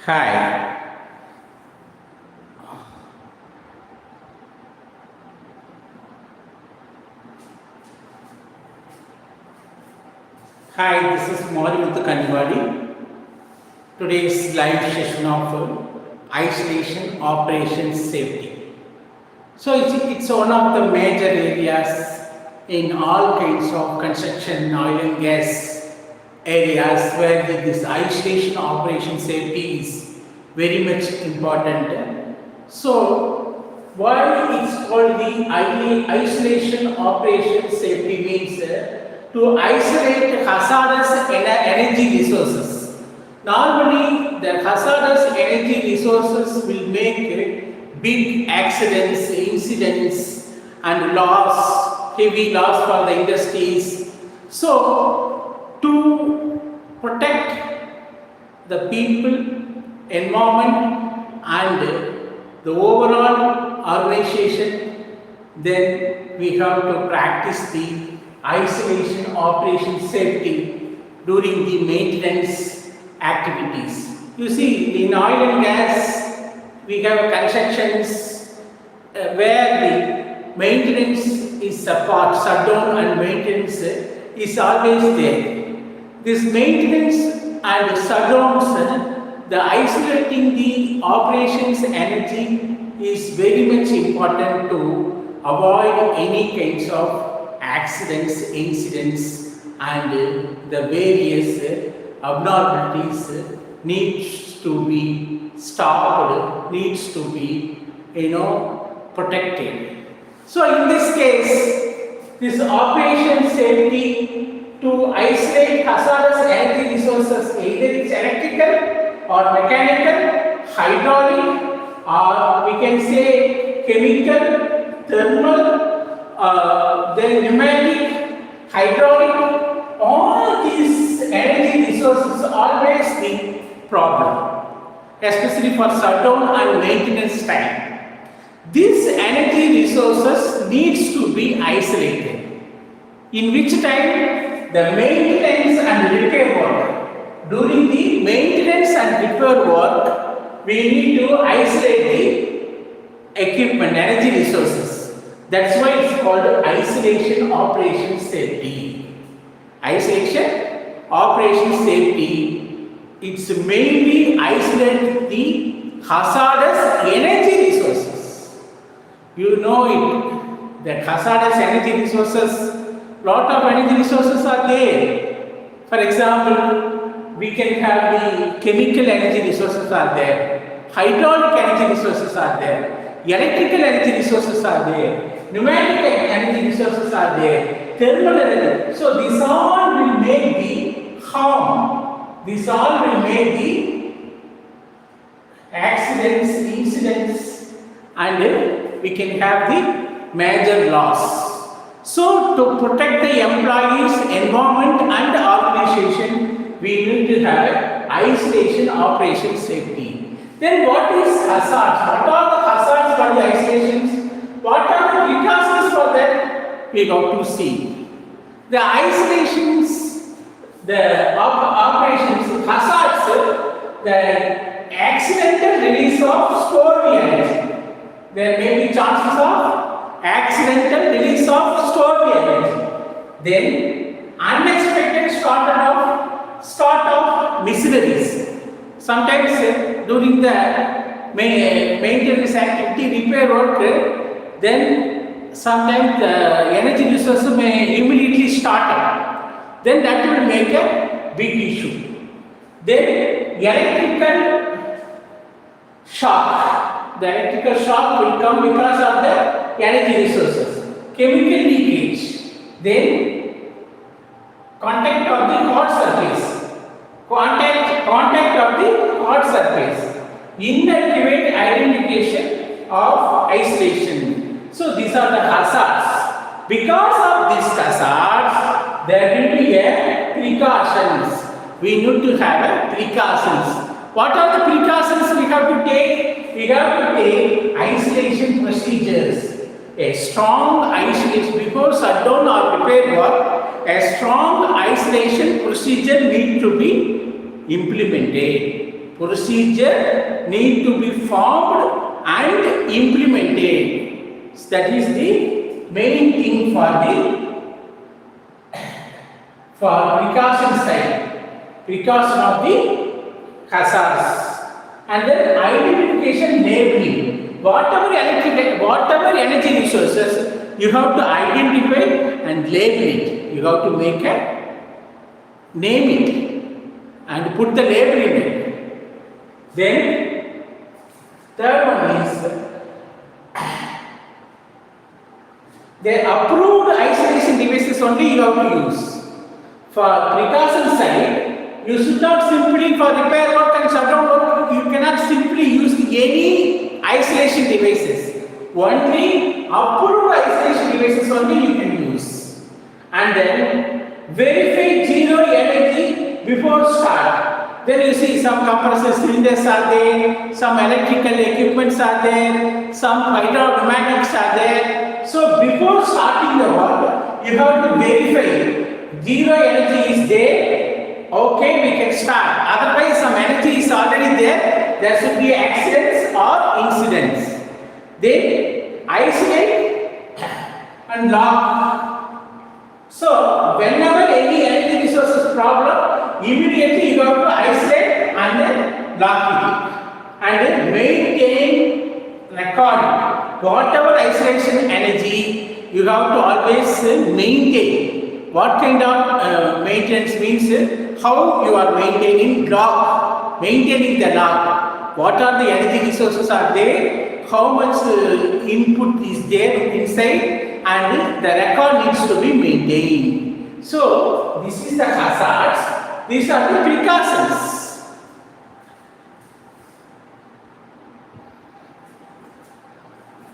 Hi. Hi, this is Maurimuth Kanivadi. Today's live session of isolation operations safety. So it's one of the major areas in all kinds of construction, oil and gas areas where this isolation operation safety is very much important. So why it's called the isolation operation safety means to isolate hazardous energy resources. Normally, the hazardous energy resources will make big accidents, incidents, and loss, heavy loss for the industries. So, to protect the people, environment, and the overall organization, then we have to practice the isolation operation safety during the maintenance activities. You see, in oil and gas, we have constructions where the maintenance is apart, shutdown and maintenance is always there. This maintenance and shutdowns, the isolating the operations energy is very much important to avoid any kinds of accidents, incidents, and the various abnormalities needs to be stopped, needs to be protected. So in this case, this operation safety to isolate hazardous energy resources, either it's electrical or mechanical, hydraulic, or we can say chemical, thermal, then pneumatic, hydraulic, all these energy resources always the problem, especially for shutdown and maintenance time. These energy resources needs to be isolated. In which time the maintenance and repair work. During the maintenance and repair work, we need to isolate the equipment, energy resources. That's why it's called isolation operation safety. Isolation operation safety, it's mainly isolate the hazardous energy resources. You know it, that hazardous energy resources, lot of energy resources are there. For example, we can have the chemical energy resources are there, hydraulic energy resources are there, electrical energy resources are there, pneumatic energy resources are there, thermal energy. So these all will make the harm. These all will make the accidents, incidents, and we can have the major loss. So to protect the employees, environment, and organization, we need to have isolation operation safety. Then what is hazards? What are the hazards for the isolations? What are the precautions for that? We got to see. The isolations, the operations, hazards, the accidental release of stored energy. There may be chances of accidental release of stored energy. Then unexpected start of machineries. Sometimes during the maintenance activity, repair work, then sometimes the energy resources may immediately start up. Then that will make a big issue. Then electrical shock. The electrical shock will come because of the energy resources. Chemical leakage. Then contact of the hot surface. Contact of the hot surface. Inaccurate identification of isolation. So these are the hazards. Because of these hazards, there will be a precautions. We need to have a precautions. What are the precautions we have to take? We have to take isolation procedures. A strong isolation before shutdown or repair work. A strong isolation procedure need to be implemented. procedure need to be formed and implemented. That is the main thing for precaution side, precaution of the hazards. And then identification labeling. Whatever energy resources, you have to identify and label it. You have to make name it and put the label in it. Then third one is the approved isolation devices only you have to use. For precaution side, you should not simply for repair work and shutdown work, you cannot simply use any isolation devices. Only approved isolation devices only you can use. And then verify zero energy before start. Then you see some compressor cylinders are there, some electrical equipments are there, some hydrodynamics are there. So before starting the work, you have to verify zero energy is there, okay, we can start. Otherwise, some energy is already there should be accidents or incidents. Then, isolate and lock. So, whenever any energy resources problem, immediately you have to isolate and then lock it. And then maintain record. Whatever isolation energy, you have to always maintain. What kind of maintenance means? How you are maintaining the log. What are the energy resources are there? How much input is there inside, and the record needs to be maintained. So this is the hazards. These are the precautions.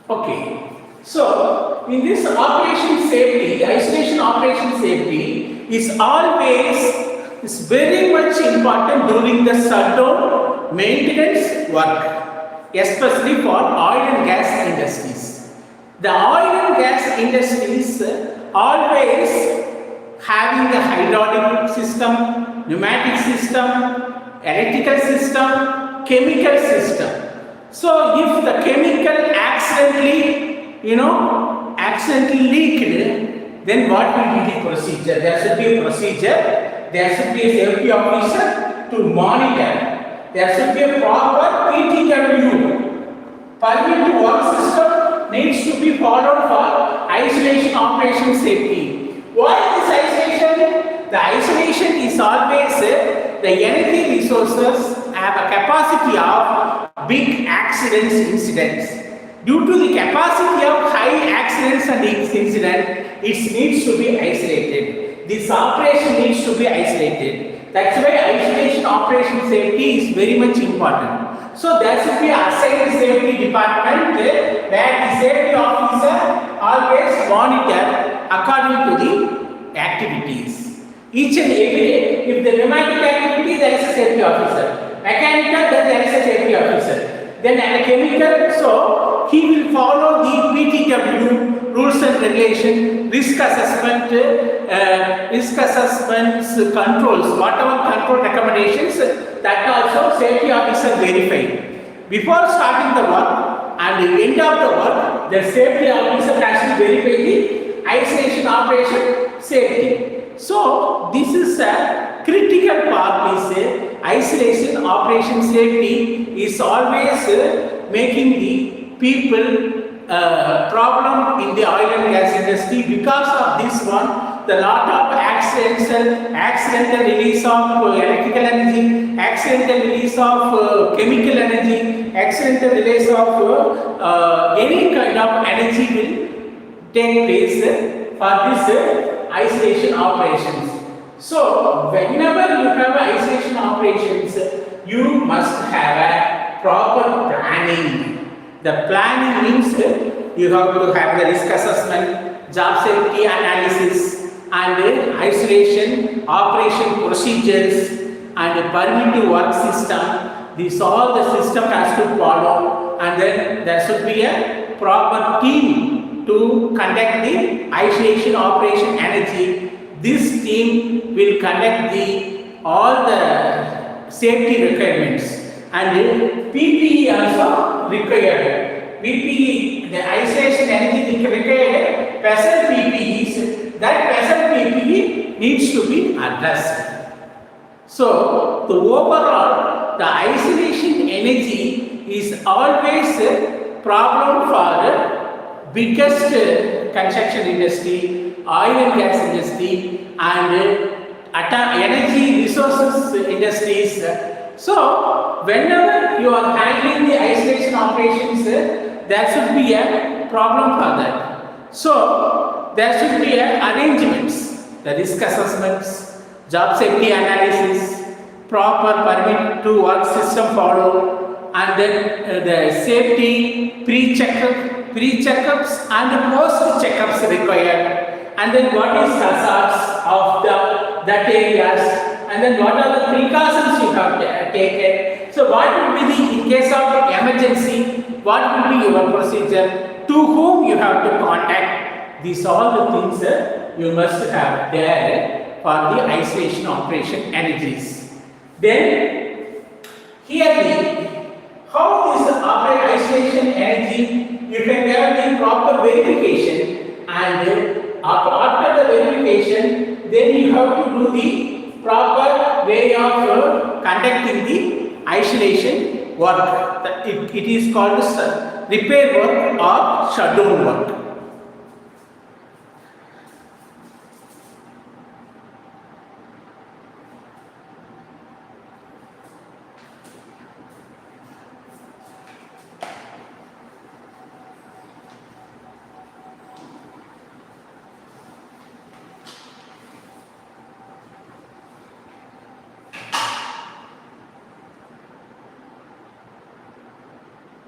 Okay. So, in this operation safety, isolation operation safety is very much important during the shutdown maintenance work, especially for oil and gas industries. The oil and gas industries always having the hydraulic system, pneumatic system, electrical system, chemical system. So, if the chemical accidentally leaked, then what will be the procedure? There should be a procedure, there should be a safety officer to monitor, there should be a proper PTW, permit to work system needs to be followed for isolation operation safety. Why this isolation? The isolation is always the energy resources have a capacity of big accidents, incidents. Due to the capacity of high accidents and incidents, it needs to be isolated. This operation needs to be isolated. That's why isolation operation safety is very much important. So there should be assigned safety department where the safety officer always monitor according to the activities. Each and every day, if the pneumatic activity, there is a safety officer. Mechanical, then there is a safety officer. Then a chemical, so he will follow the PTW rules and regulation, risk assessments, controls, whatever control recommendations, that also safety officer verify. Before starting the work and the end of the work, the safety officer has to verify the isolation operation safety. So this is a critical part is isolation operation safety is always making the people problem in the oil and gas industry. Because of this one, the lot of accidental release of electrical energy, accidental release of chemical energy, accidental release of any kind of energy will take place for this isolation operations. So, whenever you have isolation operations, you must have a proper planning. The planning means you have to have the risk assessment, job safety analysis, and isolation operation procedures, and permit to work system. This all the system has to follow, and then there should be a proper team to conduct the isolation operation energy. This team will conduct all the safety requirements. and PPE also required. PPE, the isolation energy required, vessel PPEs, that vessel PPE needs to be addressed. So, the overall, the isolation energy is always a problem for biggest construction industry, oil and gas industry, and energy resources industries. So, whenever you are handling the isolation operations, there should be a problem for that. So, there should be arrangements, the risk assessments, job safety analysis, proper permit to work system follow, and then the safety pre-checkups and post-checkups required, and then what is hazards of that areas, and then what are the precautions you have taken. So what will be the, in case of emergency, what will be your procedure, to whom you have to contact. These all the things you must have there for the isolation operation energies. Then here how this isolation energy, you can have the proper verification, and after the verification, then you have to do the proper way of conducting the isolation work. It is called repair work or shutdown work.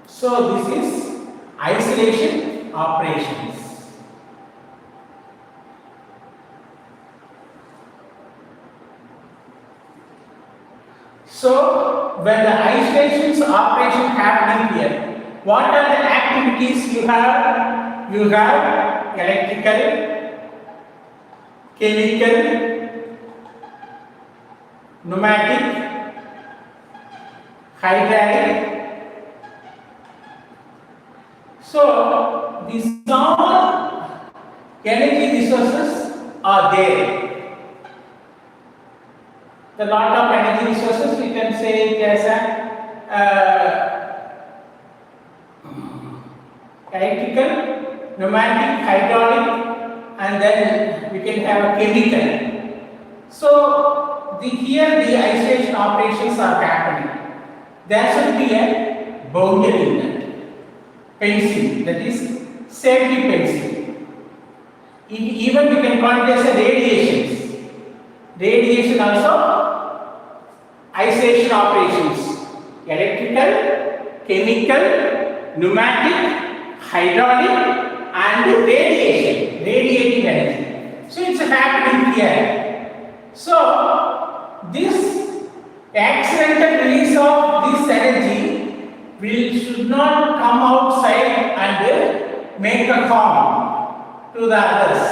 So this is isolation operations. So when the isolation operation happening here, what are the activities you have? You have electrical, chemical, pneumatic, hydraulic. So these all energy resources are there. The lot of energy resources, we can say it as electrical, pneumatic, hydraulic, and then we can have a chemical. So here the isolation operations are happening. There should be a boundary in that. Fencing, that is safety fencing. Even we can call it as a radiations. Radiation also isolation operations. Electrical, chemical, pneumatic, hydraulic, and radiation, radiating energy. So it's happening here. So this accidental release of this energy should not come outside and make a harm to the others.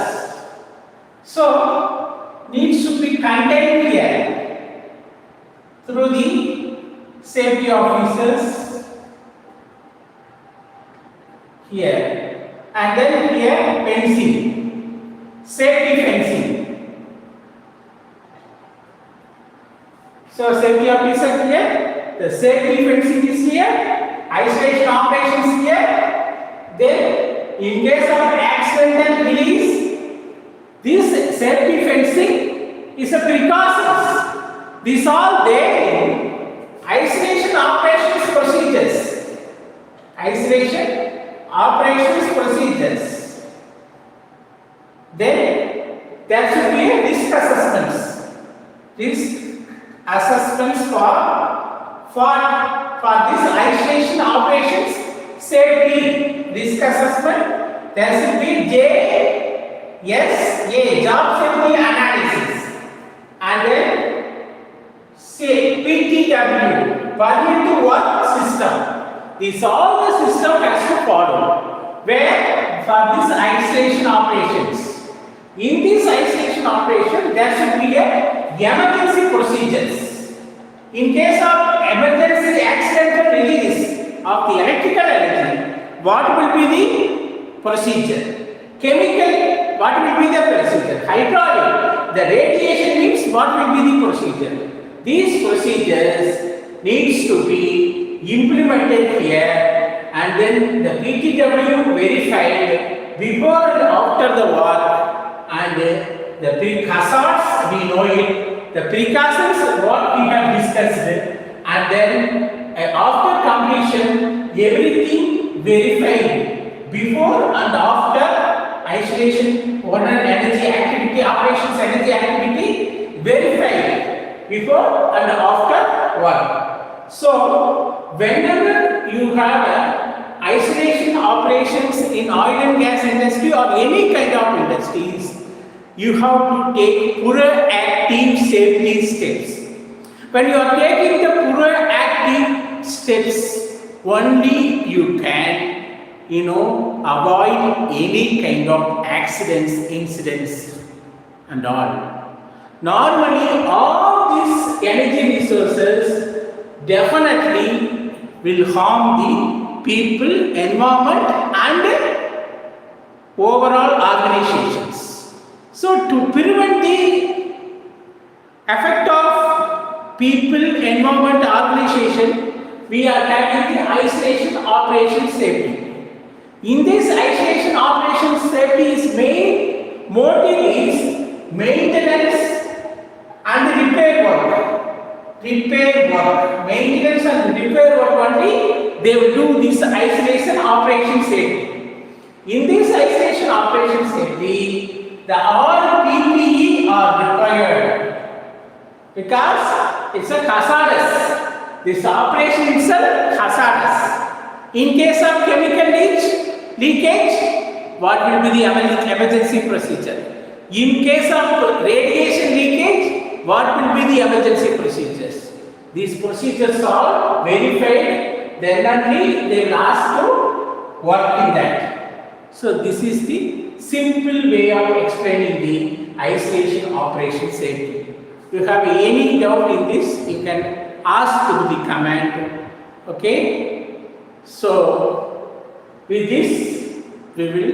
So needs to be contained here through the safety officers here, and then here fencing, safety fencing. So safety officer here, the safety fencing is here. Isolation operations here. Then, in case of accidental release, this safety fencing is a precautions. These all there in isolation operations procedures. Isolation operations procedures. Then, there should be a risk assessments. Risk assessments for this isolation operations safety risk assessment. There should be JSA, job safety analysis, and then PTW, permit to work system. This all the system has to follow. Where for this isolation operations. In this isolation operation, there should be a emergency procedures. In case of emergency accidental release of the electrical energy, what will be the procedure? Chemical, what will be the procedure? Hydraulic, the radiation means what will be the procedure? These procedures needs to be implemented here, and then the PTW verified before and after the work, and the precursors, we know it, the precursors what we have discussed, and then after completion everything verified before and after isolation, water energy activity, operations energy activity verified before and after work. So whenever you have isolation operations in oil and gas industry or any kind of industries, you have to take proactive safety steps. When you are taking the proactive steps, only you can, avoid any kind of accidents, incidents and all. Normally, all these energy resources definitely will harm the people, environment and overall organizations. So, to prevent the effect of people, environment, organization, we are having the isolation operation safety. In this isolation operation safety's main motive is maintenance and repair work. Maintenance and repair work only, they will do this isolation operation safety. In this isolation operation safety, the all PPE are required because it's a hazardous. This operation itself hazardous. In case of chemical leakage, what will be the emergency procedure? In case of radiation leakage, what will be the emergency procedures? These procedures are verified, then only they will ask to work in that. So this is the simple way of explaining the isolation operation safety. If you have any doubt in this, you can ask through the comment. Okay? So with this, we will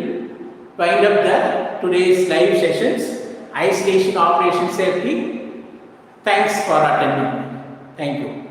wind up the today's live sessions, isolation operation safety. Thanks for attending. Thank you.